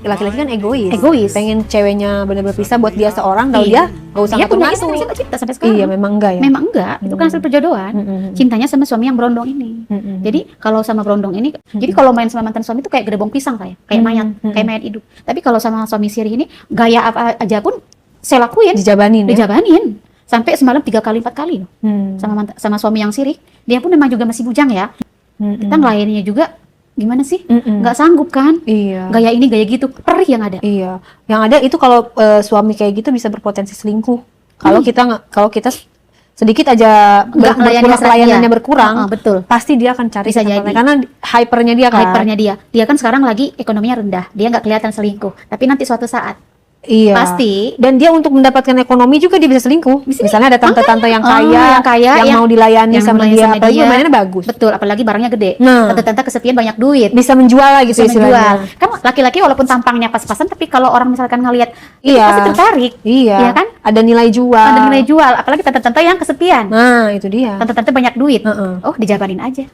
laki-laki kan egois. Pengen ceweknya benar-benar pisah buat dia seorang, kalau dia nggak usah dia punya ngatur-ngatur. istri, saya cinta sampai sekarang. Iya, memang enggak ya. Memang enggak, itu kan hasil perjodohan. Cintanya sama suami yang berondong ini. Jadi kalau sama berondong ini, jadi kalau main sama mantan suami itu kayak gedebong pisang kayak mayat hidup. Tapi kalau sama suami siri ini, gaya apa aja pun saya lakuin. Dijabanin. Sampai semalam 3 kali 4 kali loh. Sama suami yang sirik, dia pun memang juga masih bujang ya. Kita ngelayaninnya juga gimana sih? Nggak sanggup kan? Iya. Gaya ini gaya gitu, perih yang ada. Iya. Yang ada itu kalau suami kayak gitu bisa berpotensi selingkuh. Kalau kita sedikit aja pelayanannya berkurang, betul. Pasti dia akan cari Bisa jadi. karena hypernya dia kan. Dia kan sekarang lagi ekonominya rendah, dia nggak kelihatan selingkuh. Tapi nanti suatu saat Iya. pasti. Dan dia untuk mendapatkan ekonomi juga dia bisa selingkuh. Misalnya ada tante-tante yang kaya, yang mau dilayani sama dia, apalagi mainannya bagus. Betul, apalagi barangnya gede. Nah, tante-tante kesepian banyak duit. bisa menjual lah gitu istilahnya. Kan laki-laki walaupun tampangnya pas-pasan, tapi kalau orang misalkan ngelihat, Iya. pasti tertarik. Iya. Iya kan? Ada nilai jual. Apalagi tante-tante yang kesepian. Nah, itu dia. Tante-tante banyak duit. Oh, dijabarin aja.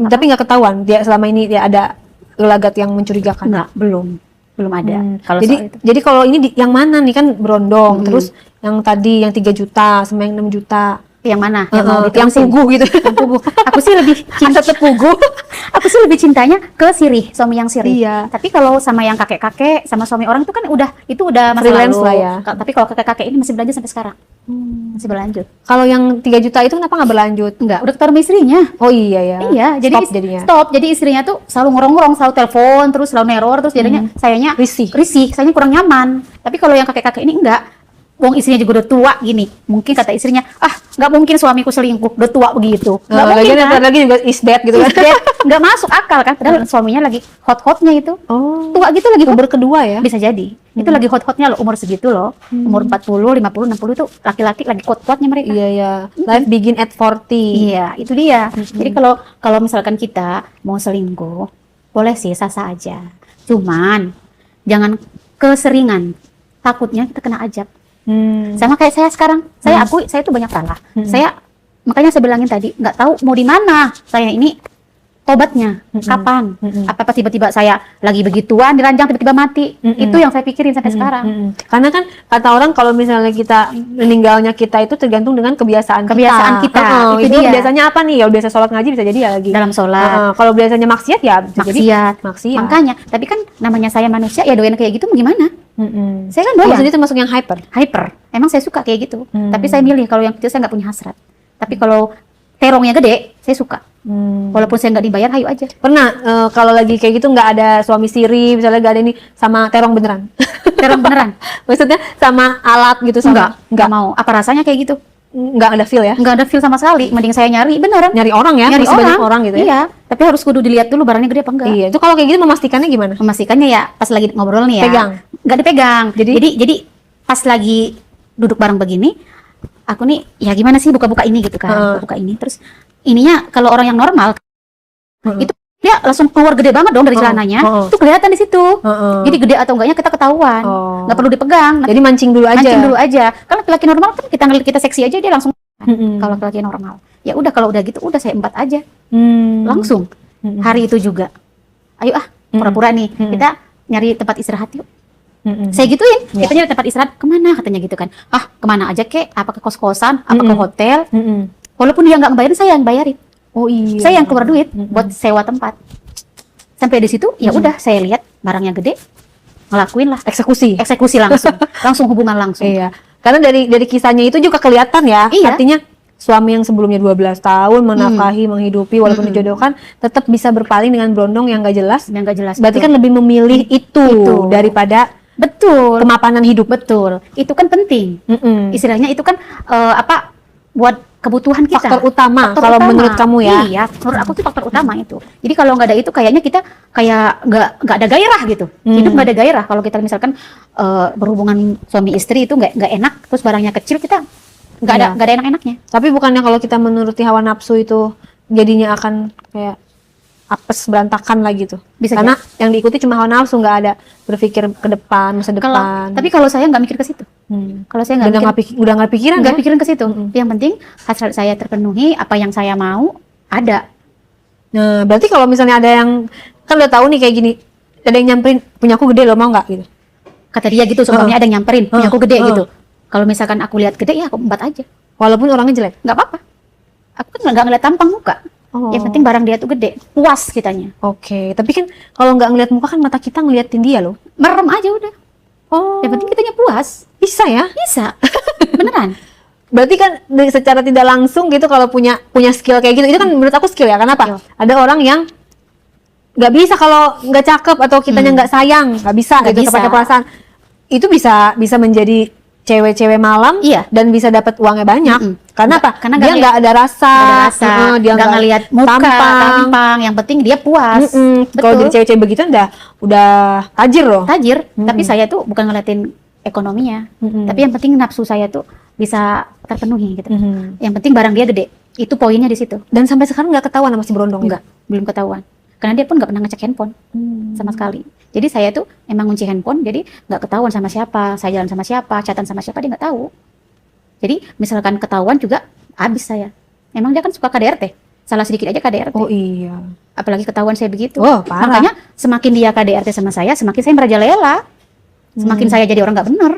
Tapi nggak ketahuan dia selama ini dia ada gelagat yang mencurigakan. Enggak, belum ada. Kalau jadi kalau ini yang mana nih, kan berondong, terus yang tadi yang 3 juta sama yang 6 juta. Yang mana? Yang pugu gitu. Yang pugu. Aku sih lebih cinta pugu. Aku sih lebih cintanya ke sirih, suami yang sirih. Iya. Tapi kalau sama yang kakek-kakek, sama suami orang itu kan udah masa freelance lalu lah ya. Tapi kalau kakek-kakek ini masih berlanjut sampai sekarang. Masih berlanjut. Kalau yang 3 juta itu kenapa nggak berlanjut? Enggak, udah ketemu istrinya. Oh iya ya. Iya, jadi stop. Jadi istrinya tuh selalu ngorong-ngorong, selalu telepon, terus selalu neror, terus jadinya sayanya risih, sayanya kurang nyaman. Tapi kalau yang kakek-kakek ini enggak. Wong istrinya juga udah tua gini. Mungkin kata istrinya, nggak mungkin suamiku selingkuh, udah tua begitu. Nggak mungkin kan? Lagi juga is dead gitu kan. Nggak masuk akal kan. Padahal suaminya lagi hot-hotnya itu. Tua gitu lagi. Umur kedua ya? Bisa jadi. Itu lagi hot-hotnya loh, umur segitu loh. Umur 40, 50, 60 itu laki-laki lagi kuat-kuatnya mereka. Iya. Life begin at 40. Iya, itu dia. Jadi kalau misalkan kita mau selingkuh, boleh sih, sah-sah aja. Cuman jangan keseringan. Takutnya kita kena ajab. Sama kayak saya sekarang, saya akui saya tuh banyak salah. Makanya saya bilangin tadi, nggak tahu mau di mana saya ini tobatnya, kapan? Apa tiba-tiba saya lagi begituan diranjang tiba-tiba mati? Itu yang saya pikirin sampai sekarang. Karena kan kata orang kalau misalnya kita meninggalnya kita itu tergantung dengan kebiasaan kita. Itu biasanya apa nih? Ya biasa sholat ngaji bisa jadi ya lagi. Dalam sholat. Kalau biasanya maksiat ya bisa jadi maksiat. Makanya, tapi kan namanya saya manusia ya doyan kayak gitu gimana? Saya kan doyan. Maksudnya itu masuk yang hyper. Emang saya suka kayak gitu. Tapi saya milih kalau yang kecil saya nggak punya hasrat. Tapi kalau terongnya gede, saya suka. Walaupun saya nggak dibayar, hayu aja. Pernah kalau lagi kayak gitu nggak ada suami siri, misalnya nggak ada ini sama terong beneran. Terong beneran? Maksudnya sama alat gitu sama? Nggak mau. Apa rasanya kayak gitu? Nggak ada feel ya? Nggak ada feel sama sekali. Mending saya nyari beneran. Nyari orang ya? Nyari orang gitu ya? Iya. Tapi harus kudu dilihat dulu barangnya gede apa enggak. Iya. Itu kalau kayak gitu memastikannya gimana? Memastikannya ya pas lagi ngobrol nih ya. Pegang? Nggak dipegang. Jadi pas lagi duduk bareng begini, aku nih ya gimana sih buka-buka ini gitu kan. Buka ini terus ininya kalau orang yang normal itu dia langsung keluar gede banget dong dari celananya. Itu kelihatan di situ. Jadi gede atau enggaknya kita ketahuan. Nggak perlu dipegang. Jadi mancing dulu aja. Kalau laki-laki normal kan kita ngeliat kita seksi aja dia langsung. Kalau laki-laki normal. Ya udah kalau udah gitu udah saya empat aja. Langsung. Hari itu juga. Ayo pura-pura nih. Kita nyari tempat istirahat yuk. Saya gituin. Kita nyari tempat istirahat kemana katanya gitu kan. Kemana aja kek? Apa ke kos-kosan? Apa ke hotel? Walaupun dia nggak ngebayarin, saya yang bayarin. Oh iya. Saya yang keluar duit buat sewa tempat. Sampai di situ ya udah saya lihat barangnya gede, ngelakuin lah. Eksekusi langsung hubungan langsung. Iya. Karena dari kisahnya itu juga kelihatan ya. Iya. Artinya suami yang sebelumnya 12 tahun menafkahi, menghidupi walaupun dijodohkan, tetap bisa berpaling dengan berondong yang nggak jelas. Berarti kan lebih memilih itu daripada kemapanan hidup. Betul. Itu kan penting. Istilahnya itu kan buat kebutuhan kita. Faktor utama kalau menurut kamu ya. Iya, menurut aku tuh faktor utama itu. Jadi kalau nggak ada itu kayaknya kita kayak nggak ada gairah gitu. Hidup nggak ada gairah. Kalau kita misalkan berhubungan suami istri itu nggak enak, terus barangnya kecil kita nggak ada enak-enaknya. Tapi bukannya kalau kita menuruti hawa nafsu itu jadinya akan kayak apes berantakan lah gitu. Karena yang diikuti cuma hawa nafsu, nggak ada berpikir ke depan, masa depan. Tapi kalau saya nggak mikir ke situ. Kalau saya udah nggak pikiran ke situ. Yang penting hasrat saya terpenuhi, apa yang saya mau ada. Nah, berarti kalau misalnya ada yang kan udah tahu nih kayak gini, ada yang nyamperin, punya aku gede loh, mau nggak gitu? Kata dia gitu, sebelumnya ada yang nyamperin, punya aku gede gitu. Kalau misalkan aku lihat gede, ya aku embat aja. Walaupun orangnya jelek? Nggak apa-apa. Aku kan nggak ngeliat tampang muka. Yang penting barang dia tuh gede, puas kitanya. Oke, tapi kan kalau nggak ngeliat muka kan mata kita ngeliatin dia loh. Merem aja udah. Yang penting kitanya puas. Bisa ya? Bisa. Beneran. Berarti kan secara tidak langsung gitu kalau punya skill kayak gitu, itu kan menurut aku skill ya. Kenapa? Ada orang yang nggak bisa kalau nggak cakep atau kitanya nggak sayang, nggak bisa gitu kepada perasaan. Itu bisa menjadi cewek-cewek malam dan bisa dapat uangnya banyak. Karena apa? Karena dia nggak ada rasa, dia nggak ngelihat muka, tampang. Yang penting dia puas. Kalau jadi cewek-cewek begitu udah tajir loh. Tajir. Tapi saya tuh bukan ngeliatin ekonominya, tapi yang penting nafsu saya tuh bisa terpenuhi gitu. Yang penting barang dia gede. Itu poinnya di situ. Dan sampai sekarang nggak ketahuan sama si Brondong? Enggak, belum ketahuan. Karena dia pun nggak pernah ngecek handphone sama sekali. Jadi saya tuh emang ngunci handphone, jadi nggak ketahuan sama siapa, saya jalan sama siapa, chatan sama siapa, dia nggak tahu. Jadi misalkan ketahuan juga habis saya. Emang dia kan suka KDRT, salah sedikit aja KDRT. Oh iya. Apalagi ketahuan saya begitu. Oh parah. Makanya semakin dia KDRT sama saya, semakin saya merajalela. Semakin saya jadi orang nggak bener.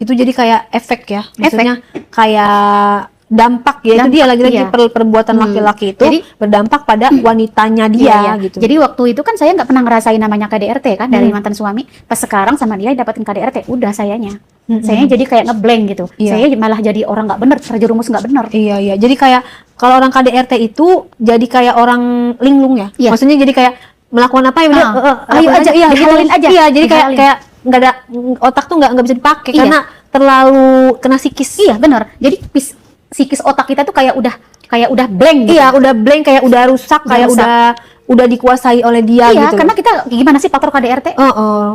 Itu jadi kayak efek ya, maksudnya kayak dampak ya, itu dia lagi-lagi perbuatan laki-laki itu jadi, berdampak pada wanitanya dia gitu. Jadi waktu itu kan saya nggak pernah ngerasain namanya KDRT kan dari mantan suami. Pas sekarang sama dia dapetin KDRT, udah sayanya. Saya jadi kayak ngeblank gitu. Saya malah jadi orang nggak bener, terjerumus nggak bener. Iya. Jadi kayak kalau orang KDRT itu jadi kayak orang linglung ya. Maksudnya jadi kayak melakukan apa ya udah ayo aja, dihalalin aja. Iya, jadi kayak nggak ada, otak tuh nggak bisa dipakai karena terlalu kena psikis. Iya benar. Jadi psikis otak kita tuh kayak udah blank gitu. Iya, udah blank, kayak udah rusak, kayak udah dikuasai oleh dia gitu. Karena kita gimana sih faktor KDRT?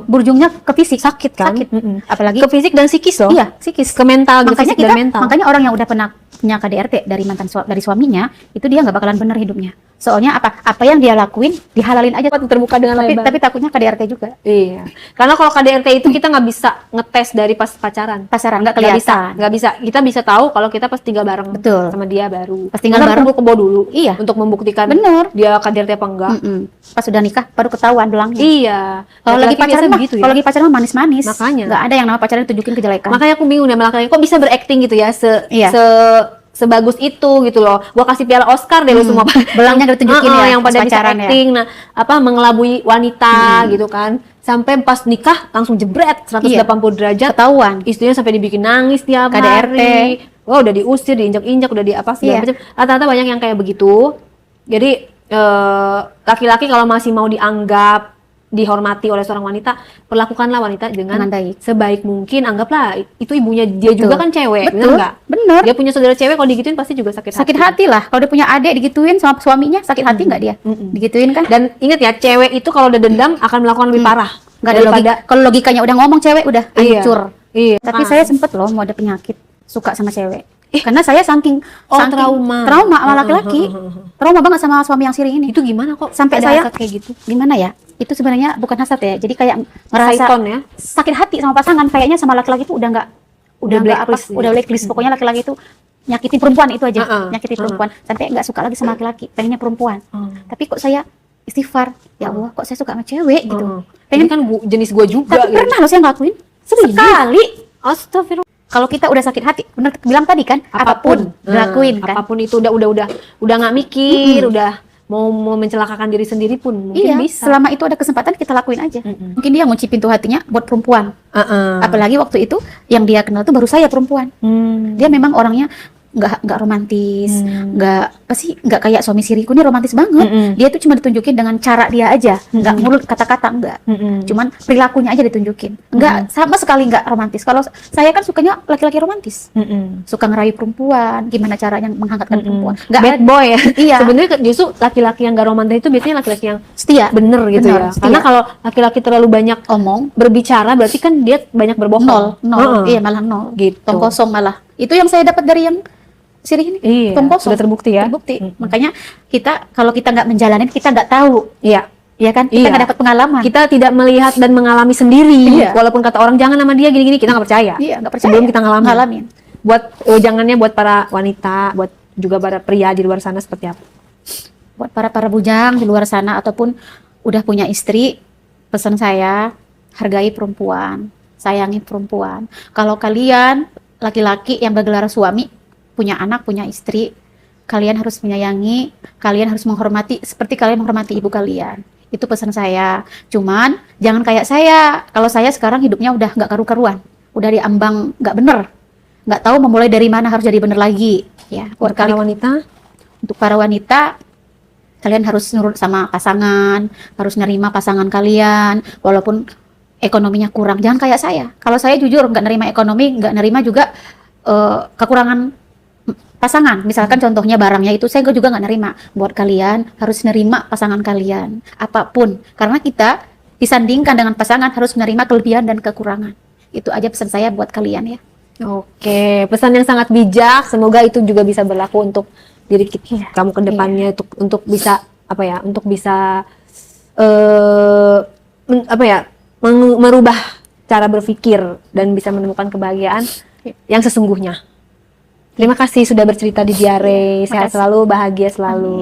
Berujungnya ke fisik, sakit kan? Sakit. Apalagi ke fisik dan psikis loh. Iya, psikis. Ke mental, makanya orang yang udah pernah punya KDRT dari suaminya, itu dia nggak bakalan bener hidupnya. Soalnya apa yang dia lakuin dihalalin aja, terbuka dengan lebar. Tapi takutnya KDRT juga. Iya. Karena kalau KDRT itu kita nggak bisa ngetes dari pas pacaran. Nggak kelihatan. Nggak bisa. Kita bisa tahu kalau kita pas tinggal bareng. Betul. Sama dia baru. Pas tinggal bareng kebo dulu. Iya. Untuk membuktikan. Bener. Dia KDRT apa enggak. Pas udah nikah baru ketahuan belangnya. Iya. Kalau lagi pacaran mah, kalau lagi pacaran manis-manis. Makanya. Nggak ada yang nama pacaran tunjukin kejelekan. Makanya aku bingung ya laki-laki kok bisa berakting gitu ya sebagus itu gitu loh. Gua kasih piala Oscar deh lo semua. Belangnya udah tunjukin yang pada bisa acting, mengelabui wanita gitu kan. Sampai pas nikah langsung jebret 180 derajat. Ketahuan. Istrinya sampai dibikin nangis tiap KDRT. hari. Wah, udah diusir, diinjak-injak, udah di apa segala macam. Rata-rata banyak yang kayak begitu. Jadi laki-laki kalau masih mau dianggap dihormati oleh seorang wanita, perlakukanlah wanita dengan baik, sebaik mungkin. Anggaplah itu ibunya dia. Betul. Juga kan cewek, betul, bener nggak? Bener. Dia punya saudara cewek, kalau digituin pasti juga sakit hati lah. Kalau dia punya adik digituin sama suaminya, sakit hati nggak dia? Digituin kan? Dan ingat ya, cewek itu kalau udah dendam akan melakukan lebih parah. Nggak ada logika. Kalau logikanya udah ngomong cewek udah hancur. Iya. Tapi saya sempet loh mau ada penyakit suka sama cewek. Karena saya saking trauma sama laki-laki, trauma banget sama suami yang siri ini. Itu gimana kok sampai saya kayak gitu? Gimana ya? Itu sebenarnya bukan hasad ya. Jadi kayak ngerasa ya? sakit hati sama pasangan. Kayaknya sama laki-laki itu udah blacklist. Pokoknya laki-laki itu nyakitin perempuan itu aja, nyakitin perempuan. Sampai nggak suka lagi sama laki-laki, pengennya perempuan. Tapi kok saya istighfar, ya Allah, kok saya suka sama cewek gitu. Pengen kan jenis gua juga. Tapi pernah loh saya ngelakuin sekali. Astagfirullah. Kalau kita udah sakit hati, bener bilang tadi kan, apapun dilakuin kan. Apapun itu udah nggak mikir, udah mau mencelakakan diri sendiri pun mungkin bisa. Selama itu ada kesempatan kita lakuin aja. Mungkin dia ngunci pintu hatinya buat perempuan. Apalagi waktu itu yang dia kenal tuh baru saya perempuan. Dia memang orangnya nggak romantis, nggak kayak suami siriku ini romantis banget. Dia tuh cuma ditunjukin dengan cara dia aja, nggak mulut kata-kata nggak, cuman perilakunya aja ditunjukin, nggak sama sekali nggak romantis. Kalau saya kan sukanya laki-laki romantis, suka ngerayu perempuan, gimana caranya menghangatkan perempuan. Bad boy ya. Iya. Sebenarnya justru laki-laki yang nggak romantis itu biasanya laki-laki yang setia, bener gitu ya. Setia. Karena kalau laki-laki terlalu banyak berbicara, berarti kan dia banyak berbohong. Nol. Iya, malah nol. Gitu. Tong kosong malah. Itu yang saya dapat dari yang sirih ini, sudah terbukti ya. Makanya kalau kita nggak menjalanin, kita nggak tahu. Iya kan? Kita nggak dapat pengalaman. Kita tidak melihat dan mengalami sendiri. Walaupun kata orang jangan sama dia gini-gini, kita nggak percaya. Nggak percaya. Sebelum kita ngalamin. Buat jangannya buat para wanita, buat juga para pria di luar sana seperti apa? Buat para bujang di luar sana ataupun udah punya istri, pesan saya, hargai perempuan, sayangi perempuan. Kalau kalian laki-laki yang bergelar suami, punya anak, punya istri, kalian harus menyayangi, kalian harus menghormati seperti kalian menghormati ibu kalian. Itu pesan saya. Cuman jangan kayak saya. Kalau saya sekarang hidupnya udah nggak karu-karuan, udah diambang nggak bener, nggak tahu memulai dari mana harus jadi bener lagi. Ya, buat para wanita, untuk para wanita, kalian harus nurut sama pasangan, harus nerima pasangan kalian, walaupun ekonominya kurang. Jangan kayak saya. Kalau saya jujur nggak nerima ekonomi, nggak nerima juga kekurangan pasangan. Misalkan contohnya barangnya itu saya juga nggak nerima. Buat kalian harus nerima pasangan kalian apapun, karena kita disandingkan dengan pasangan harus menerima kelebihan dan kekurangan. Itu aja pesan saya buat kalian ya. oke, pesan yang sangat bijak. Semoga itu juga bisa berlaku untuk diri kita, kamu ke depannya, untuk bisa apa ya, untuk bisa merubah cara berpikir dan bisa menemukan kebahagiaan yang sesungguhnya. Terima kasih sudah bercerita di Diare. Sehat selalu, bahagia selalu.